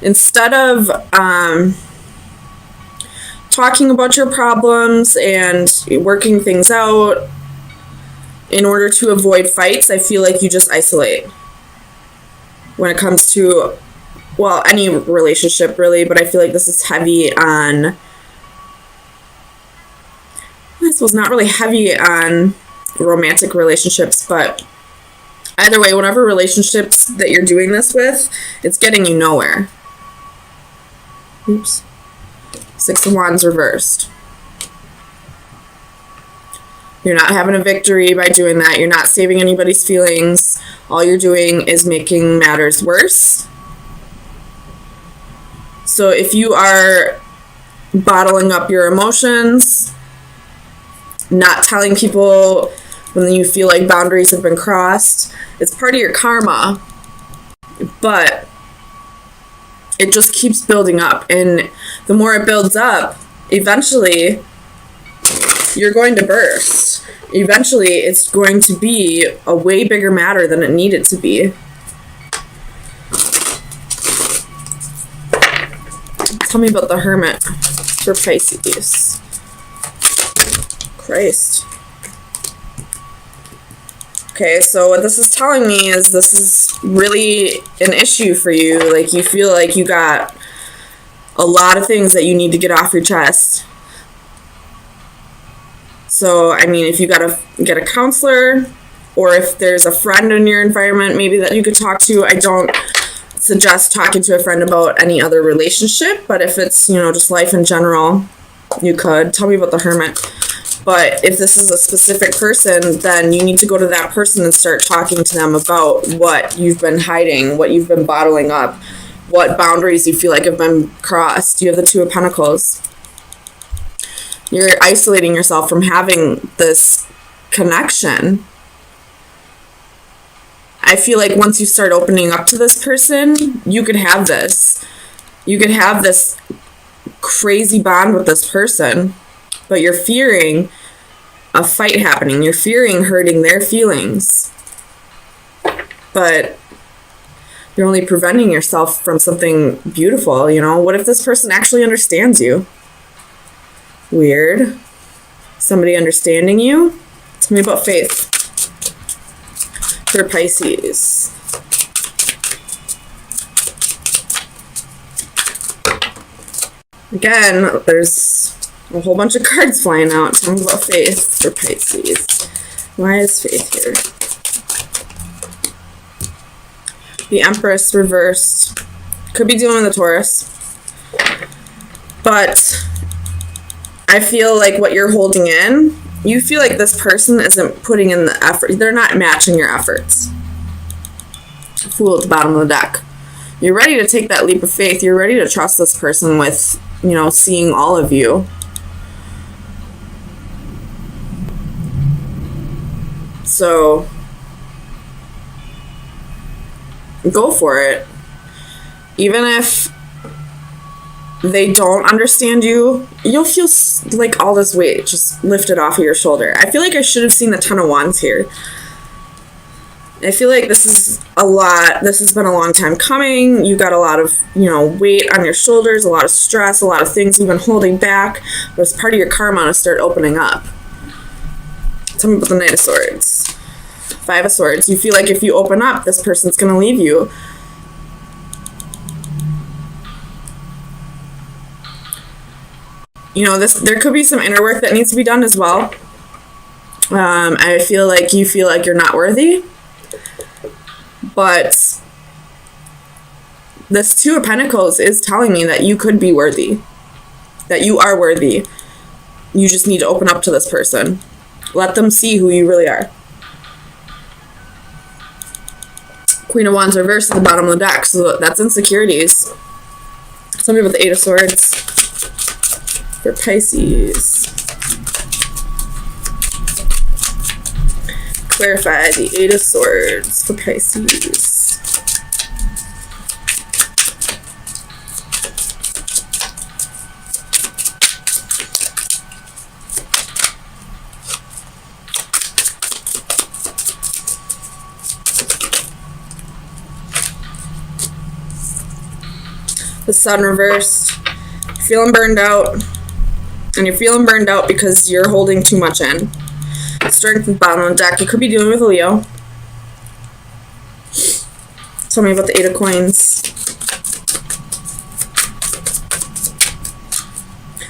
Instead of talking about your problems and working things out in order to avoid fights, I feel like you just isolate when it comes to, well, any relationship really, but I feel like this is heavy on, this was not really heavy on romantic relationships, but either way, whatever relationships that you're doing this with, it's getting you nowhere. Oops. Six of Wands reversed. You're not having a victory by doing that. You're not saving anybody's feelings. All you're doing is making matters worse. So if you are bottling up your emotions, not telling people when you feel like boundaries have been crossed, it's part of your karma. But it just keeps building up. And the more it builds up, eventually you're going to burst. Eventually it's going to be a way bigger matter than it needed to be. Tell me about the Hermit for Pisces. Christ. Okay, so what this is telling me is this is really an issue for you. Like, you feel like you got a lot of things that you need to get off your chest. So, I mean, if you gotta get a counselor, or if there's a friend in your environment maybe that you could talk to, I don't suggest talking to a friend about any other relationship, but if it's, you know, just life in general, you could. Tell me about the Hermit. But if this is a specific person, then you need to go to that person and start talking to them about what you've been hiding, what you've been bottling up, what boundaries you feel like have been crossed. You have the Two of Pentacles. You're isolating yourself from having this connection. I feel like once you start opening up to this person, you could have this. You could have this crazy bond with this person, but you're fearing a fight happening. You're fearing hurting their feelings. But you're only preventing yourself from something beautiful, you know? What if this person actually understands you? Weird. Somebody understanding you? Tell me about faith for Pisces. Again, there's a whole bunch of cards flying out. Tell me about faith for Pisces. Why is faith here? The Empress reversed. Could be dealing with the Taurus. But I feel like what you're holding in, you feel like this person isn't putting in the effort. They're not matching your efforts. Fool at the bottom of the deck. You're ready to take that leap of faith. You're ready to trust this person with, you know, seeing all of you. So go for it. Even if they don't understand you, you'll feel like all this weight just lifted off of your shoulder. I feel like I should have seen the Ten of Wands here. I feel like this is a lot. This has been a long time coming. You got a lot of, you know, weight on your shoulders, a lot of stress, a lot of things you've been holding back. But it's part of your karma to start opening up. Tell me about the Knight of Swords. Five of Swords. You feel like if you open up, this person's going to leave you. You know, there could be some inner work that needs to be done as well. I feel like you feel like you're not worthy. But this Two of Pentacles is telling me that you could be worthy. That you are worthy. You just need to open up to this person. Let them see who you really are. Queen of Wands reversed at the bottom of the deck. So that's insecurities. Tell me about the Eight of Swords for Pisces. Clarify the Eight of Swords for Pisces. The Sun reversed. You're feeling burned out. And you're feeling burned out because you're holding too much in. Strength at the bottom of the deck. You could be dealing with a Leo. Tell me about the 8 of Coins.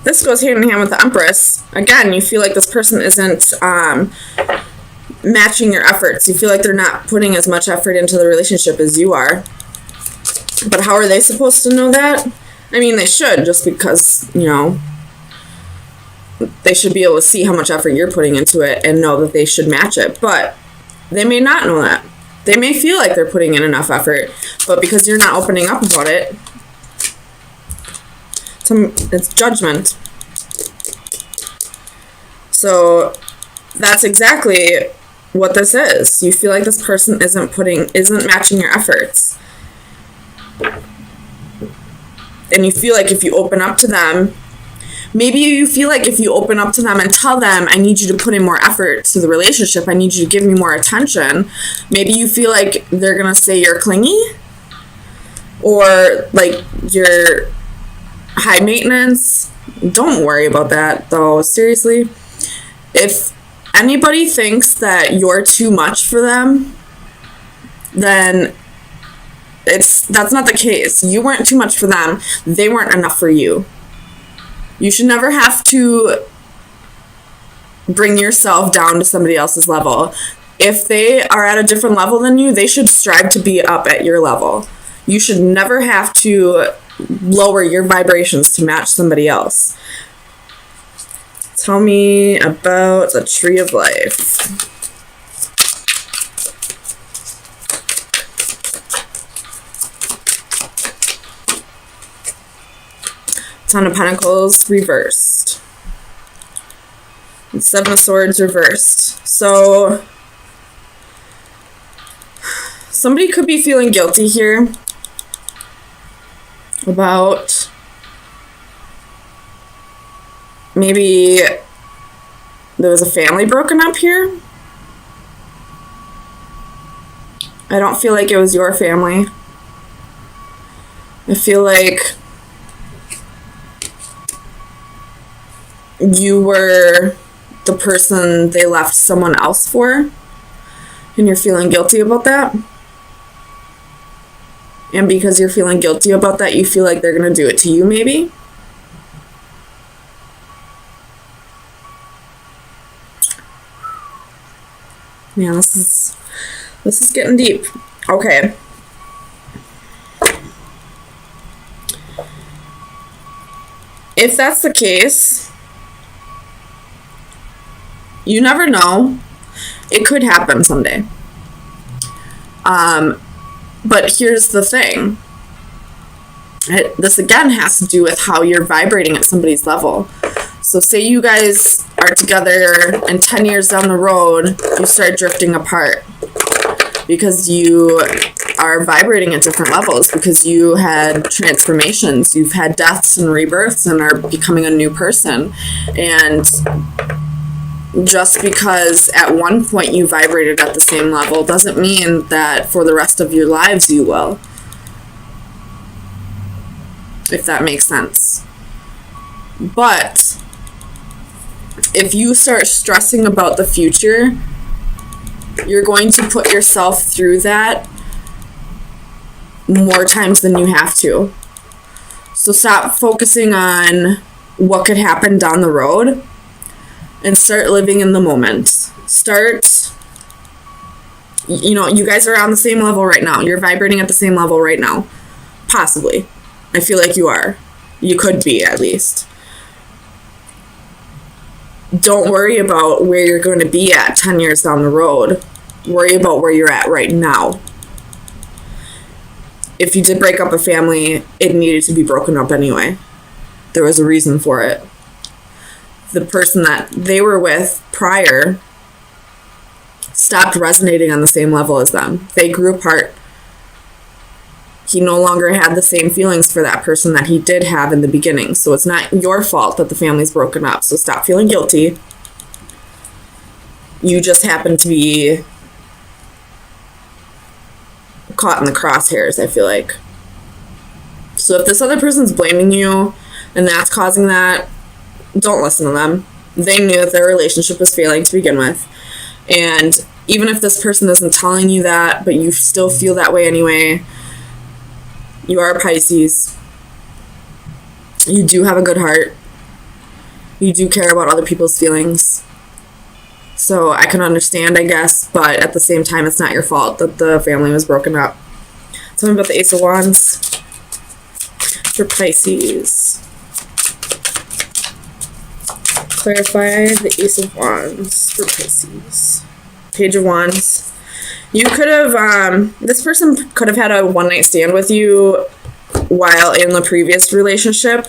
This goes hand in hand with the Empress. Again, you feel like this person isn't matching your efforts. You feel like they're not putting as much effort into the relationship as you are. But how are they supposed to know that? I mean, they should, just because, you know, they should be able to see how much effort you're putting into it and know that they should match it. But they may not know that. They may feel like they're putting in enough effort, but because you're not opening up about it, it's judgment. So that's exactly what this is. You feel like this person isn't matching your efforts. And you feel like if you open up to them, maybe you feel like if you open up to them and tell them, I need you to put in more effort to the relationship, I need you to give me more attention, maybe you feel like they're going to say you're clingy or like you're high maintenance. Don't worry about that, though. Seriously. If anybody thinks that you're too much for them, then that's not the case. You weren't too much for them. They weren't enough for you. You should never have to bring yourself down to somebody else's level. If they are at a different level than you, they should strive to be up at your level. You should never have to lower your vibrations to match somebody else. Tell me about the Tree of Life. Ten of Pentacles reversed. And 7 of Swords reversed. So somebody could be feeling guilty here about maybe there was a family broken up here. I don't feel like it was your family. I feel like you were the person they left someone else for, and you're feeling guilty about that. And because you're feeling guilty about that, you feel like they're going to do it to you, maybe. Man, this is getting deep. Okay. If that's the case, you never know. It could happen someday. But here's the thing. This again has to do with how you're vibrating at somebody's level. So say you guys are together and 10 years down the road, you start drifting apart because you are vibrating at different levels, because you had transformations, you've had deaths and rebirths and are becoming a new person. And just because at one point you vibrated at the same level doesn't mean that for the rest of your lives you will. If that makes sense. But if you start stressing about the future, you're going to put yourself through that more times than you have to. So stop focusing on what could happen down the road and start living in the moment. Start, you guys are on the same level right now. You're vibrating at the same level right now. Possibly. I feel like you are. You could be, at least. Don't worry about where you're going to be at 10 years down the road. Worry about where you're at right now. If you did break up a family, it needed to be broken up anyway. There was a reason for it. The person that they were with prior stopped resonating on the same level as them. They grew apart. He no longer had the same feelings for that person that he did have in the beginning. So it's not your fault that the family's broken up. So stop feeling guilty. You just happen to be caught in the crosshairs, I feel like. So if this other person's blaming you and that's causing that, don't listen to them. They knew that their relationship was failing to begin with. And even if this person isn't telling you that, but you still feel that way anyway, you are a Pisces. You do have a good heart. You do care about other people's feelings. So I can understand, I guess, but at the same time, it's not your fault that the family was broken up. Tell me about the Ace of Wands for Pisces. Clarify the Ace of Wands for Pisces. Page of Wands. You could have, this person could have had a one-night stand with you while in the previous relationship.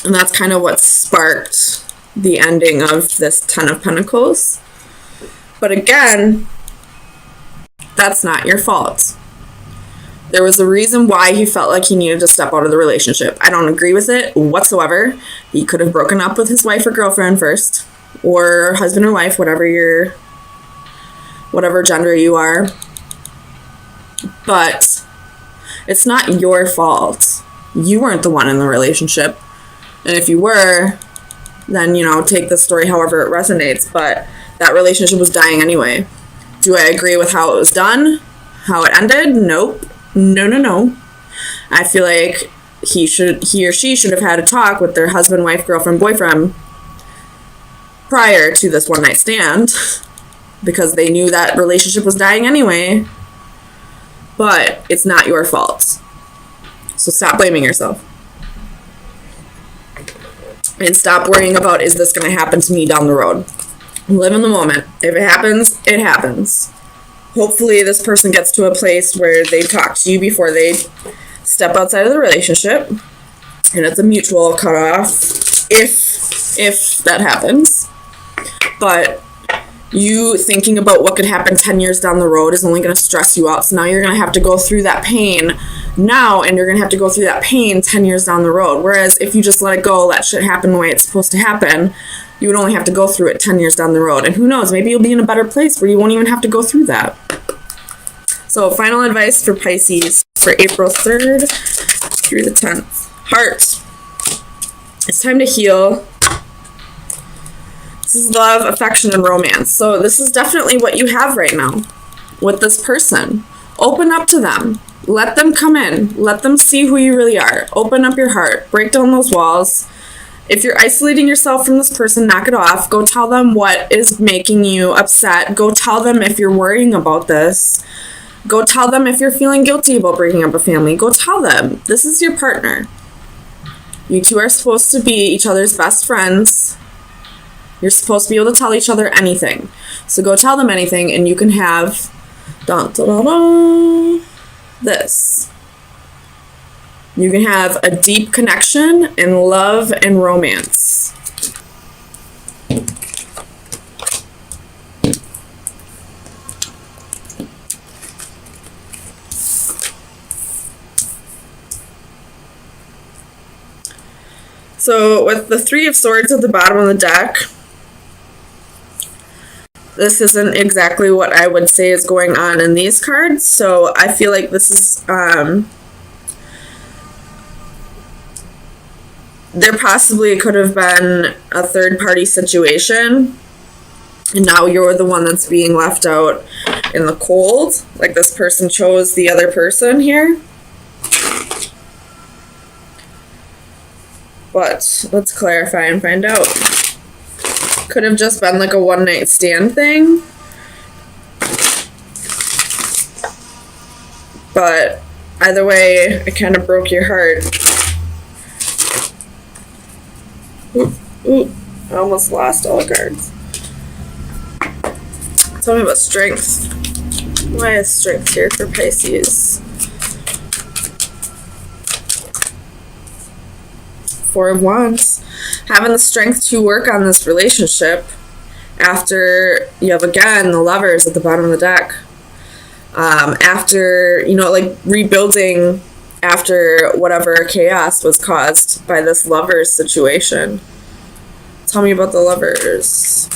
And that's kind of what sparked the ending of this Ten of Pentacles. But again, that's not your fault. There was a reason why he felt like he needed to step out of the relationship. I don't agree with it whatsoever. He could have broken up with his wife or girlfriend first, or husband or wife, whatever gender you are. But it's not your fault. You weren't the one in the relationship. And if you were, then, take the story however it resonates. But that relationship was dying anyway. Do I agree with how it was done? How it ended? Nope. No. I feel like he or she should have had a talk with their husband, wife, girlfriend, boyfriend prior to this one-night stand, because they knew that relationship was dying anyway. But it's not your fault. So stop blaming yourself. And stop worrying about, is this going to happen to me down the road? Live in the moment. If it happens, it happens. Hopefully this person gets to a place where they talk to you before they step outside of the relationship. And it's a mutual cutoff if that happens. But you thinking about what could happen 10 years down the road is only going to stress you out. So now you're going to have to go through that pain now, and you're going to have to go through that pain 10 years down the road. Whereas if you just let it go, let shit happen the way it's supposed to happen, you would only have to go through it 10 years down the road. And who knows, maybe you'll be in a better place where you won't even have to go through that. So final advice for Pisces for April 3rd through the 10th. Heart. It's time to heal. This is love, affection, and romance. So this is definitely what you have right now with this person. Open up to them. Let them come in. Let them see who you really are. Open up your heart. Break down those walls. If you're isolating yourself from this person, knock it off. Go tell them what is making you upset. Go tell them if you're worrying about this. Go tell them if you're feeling guilty about breaking up a family. Go tell them. This is your partner. You two are supposed to be each other's best friends. You're supposed to be able to tell each other anything. So go tell them anything, and you can have this. You can have a deep connection in love and romance. So with the Three of Swords at the bottom of the deck, this isn't exactly what I would say is going on in these cards. So I feel like this is, there possibly could have been a third party situation. And now you're the one that's being left out in the cold. Like this person chose the other person here. But let's clarify and find out. Could have just been like a one-night stand thing. But either way, it kind of broke your heart. Ooh, I almost lost all the cards. Tell me about strength. Why is strength here for Pisces? Four of Wands. Having the strength to work on this relationship after you have, again, the Lovers at the bottom of the deck. After, like rebuilding after whatever chaos was caused by this Lovers situation. Tell me about the Lovers.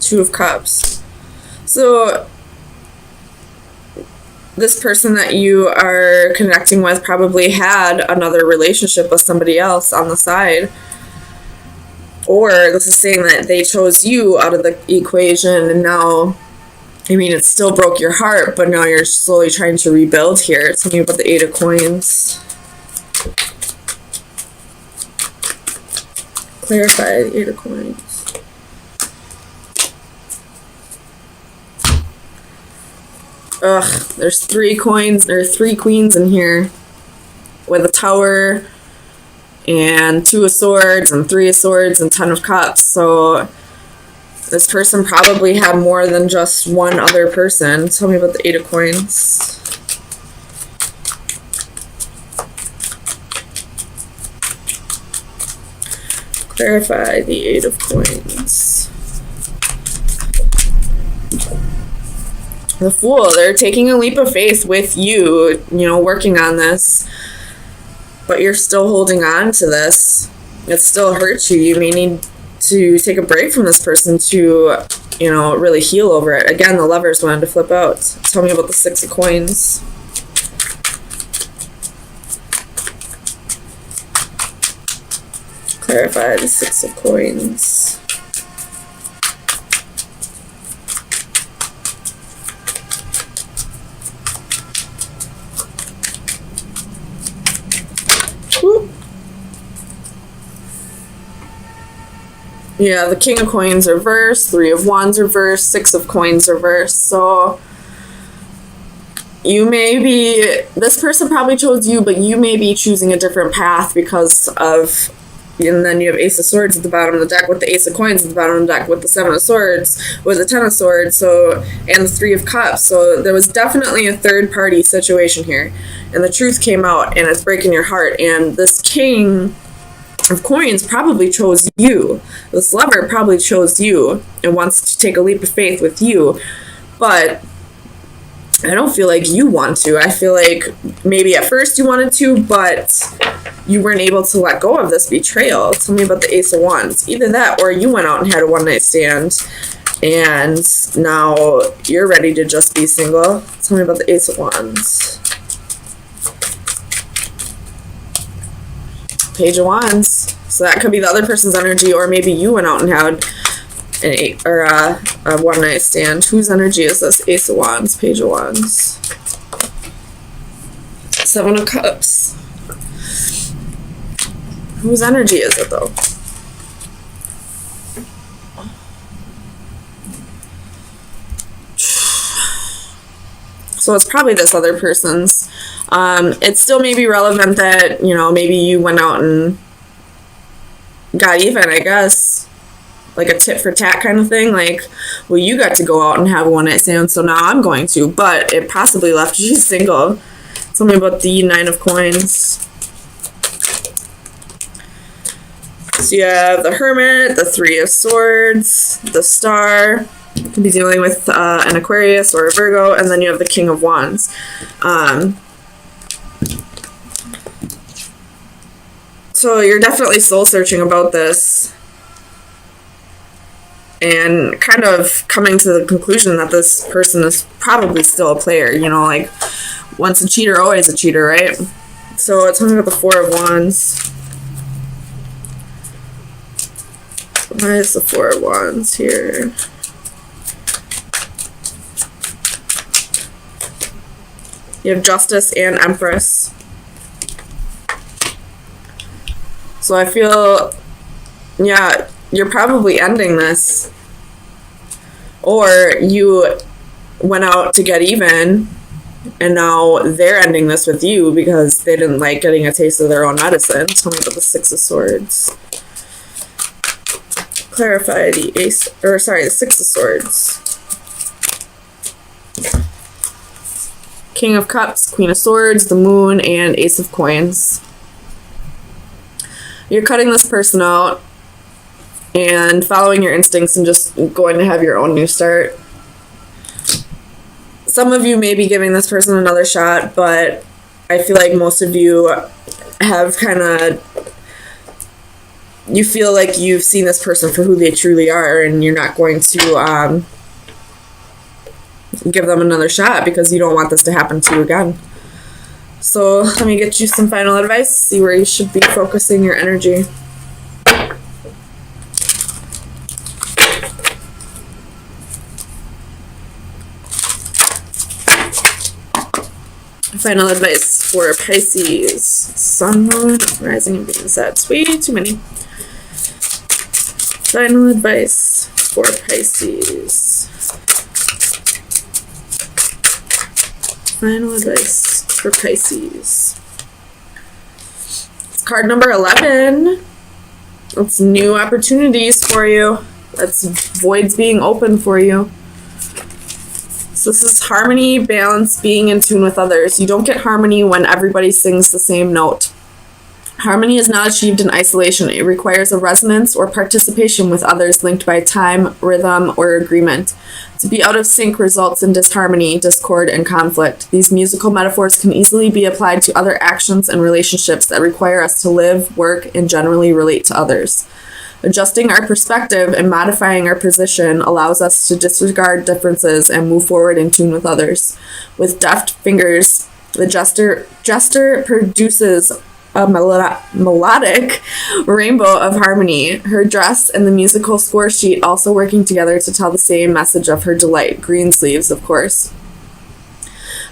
Two of Cups. So this person that you are connecting with probably had another relationship with somebody else on the side. Or this is saying that they chose you out of the equation, and now, I mean, it still broke your heart, but now you're slowly trying to rebuild here. Tell me about the 8 of Coins. Clarify the 8 of Coins. Ugh, there's 3 coins, there are 3 queens in here with a Tower and 2 of Swords and 3 of Swords and 10 of Cups. So this person probably had more than just one other person. Tell me about the 8 of Coins. Clarify the 8 of Coins. The Fool, they're taking a leap of faith with you, you know, working on this. But you're still holding on to this. It still hurts you. You may need to take a break from this person to, you know, really heal over it. Again, the Lovers wanted to flip out. Tell me about the 6 of Coins. Clarify the 6 of Coins. Yeah, the King of Coins reversed, 3 of Wands reversed, 6 of Coins reversed. So you may be, this person probably chose you, but you may be choosing a different path because of, and then you have Ace of Swords at the bottom of the deck with the Ace of Coins at the bottom of the deck with the 7 of Swords, with the 10 of Swords, so, and the 3 of Cups. So there was definitely a third party situation here. And the truth came out, and it's breaking your heart. And this King of Coins probably chose you. This Lover probably chose you and wants to take a leap of faith with you. But I don't feel like you want to. I feel like maybe at first you wanted to, but you weren't able to let go of this betrayal. Tell me about the Ace of Wands. Either that or you went out and had a one-night stand and now you're ready to just be single. Tell me about the Ace of Wands. Page of Wands. So that could be the other person's energy, or maybe you went out and had a one-night stand. Whose energy is this? Ace of Wands, Page of Wands. 7 of Cups. Whose energy is it, though? So it's probably this other person's. It still may be relevant that, you know, maybe you went out and got even, I guess. Like a tit for tat kind of thing. Like, well, you got to go out and have a one-night stand, so now I'm going to. But it possibly left you single. Tell me about the 9 of Coins. So you have the Hermit, the 3 of Swords, the Star. You could be dealing with an Aquarius or a Virgo, and then you have the King of Wands. So you're definitely soul searching about this and kind of coming to the conclusion that this person is probably still a player, you know, like once a cheater, always a cheater, right? So tell me about the 4 of Wands. Why is the 4 of Wands here? You have Justice and Empress. So I feel, yeah, you're probably ending this. Or you went out to get even, and now they're ending this with you because they didn't like getting a taste of their own medicine. Tell me about the 6 of Swords. Clarify the the 6 of Swords. King of Cups, Queen of Swords, the Moon, and Ace of Coins. You're cutting this person out and following your instincts and just going to have your own new start. Some of you may be giving this person another shot, but I feel like most of you have you feel like you've seen this person for who they truly are, and you're not going to give them another shot because you don't want this to happen to you again. So let me get you some final advice, see where you should be focusing your energy. Final advice for Pisces. Sun, Moon, Rising, and Venus. That's way too many. Final advice for Pisces. Final advice for Pisces. It's card number 11. It's new opportunities for you. That's voids being open for you. So this is harmony, balance, being in tune with others. You don't get harmony when everybody sings the same note. Harmony is not achieved in isolation. It requires a resonance or participation with others linked by time, rhythm, or agreement. To be out of sync results in disharmony, discord, and conflict. These musical metaphors can easily be applied to other actions and relationships that require us to live, work, and generally relate to others. Adjusting our perspective and modifying our position allows us to disregard differences and move forward in tune with others. With deft fingers, the jester produces a melodic rainbow of harmony. Her dress and the musical score sheet also working together to tell the same message of her delight. Green sleeves, of course.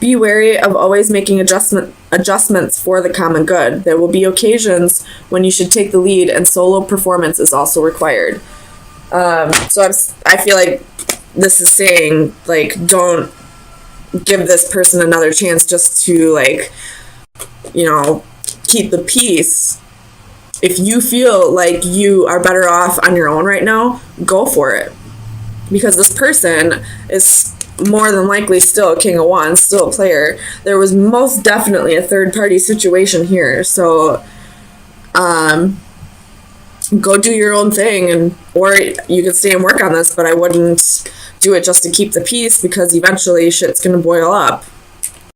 Be wary of always making adjustments for the common good. There will be occasions when you should take the lead, and solo performance is also required. So I feel like this is saying, like, don't give this person another chance just to, like, you know, keep the peace. If you feel like you are better off on your own right now, go for it. Because this person is more than likely still a King of Wands, still a player. There was most definitely a third party situation here. So go do your own thing, and or you could stay and work on this, but I wouldn't do it just to keep the peace, because eventually shit's gonna boil up.